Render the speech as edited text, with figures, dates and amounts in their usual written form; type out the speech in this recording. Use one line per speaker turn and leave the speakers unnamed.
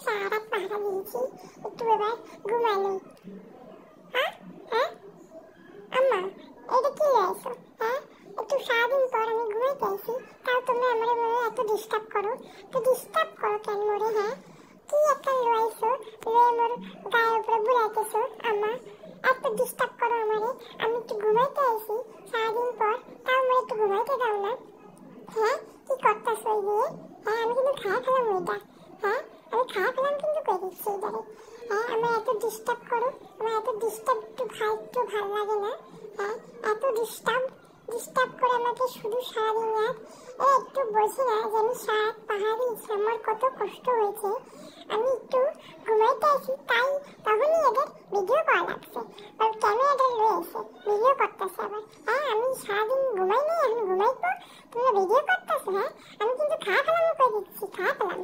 সারা রাত পাহারা দিয়েছি, একটু এবার ঘুমানো। হ্যাঁ হ্যাঁ আম্মা, এটা কি রয়েছো? হ্যাঁ, একটু সারাদিন পর আমি ঘুমাইতে আসি, তাও তোমরা আমার মনে এত ডিস্টার্ব করো। তো ডিস্টার্ব করো কেন মোরে? হ্যাঁ, কি একটা লইছো, লয়ে মোর গায়ের উপরে বুলাইতেছো। আম্মা, এত ডিস্টার্ব করো আমারে, আমি একটু ঘুমাইতে আসি সারাদিন পর, তাও মোরে একটু ঘুমাইতে দাও না। হ্যাঁ, কি করতেছো এই দিয়ে? হ্যাঁ, আমি কিন্তু খাই ফেলাম ওইটা। হ্যাঁ, আমি খাই ফেলাম কিন্তু করে দিচ্ছি এটারে। হ্যাঁ, আমার এত ডিস্টার্ব করো, আমার এত ডিস্টার্ব একটু একটু ভালো লাগে না। হ্যাঁ, এত ডিস্টার্ব ডিস্টার্ব করে আমাকে শুধু সারাদিন রাত। একটু বলছি না যে আমি সারা রাত পাহাড় দিয়েছি, আমার কত কষ্ট হয়েছে। আমি একটু ঘুমাইতে আসি, তাই তখনই এদের ভিডিও করা লাগছে। আর ক্যামেরাটা রয়েছে, ভিডিও করতেছে আবার। হ্যাঁ, আমি সারাদিন ঘুমাই নাই, এখন ঘুমাইবো, তোমরা ভিডিও করতেছো। হ্যাঁ, আমি কিন্তু খাওয়া ফেলামও করে দিচ্ছি, খাওয়া ফেলাম।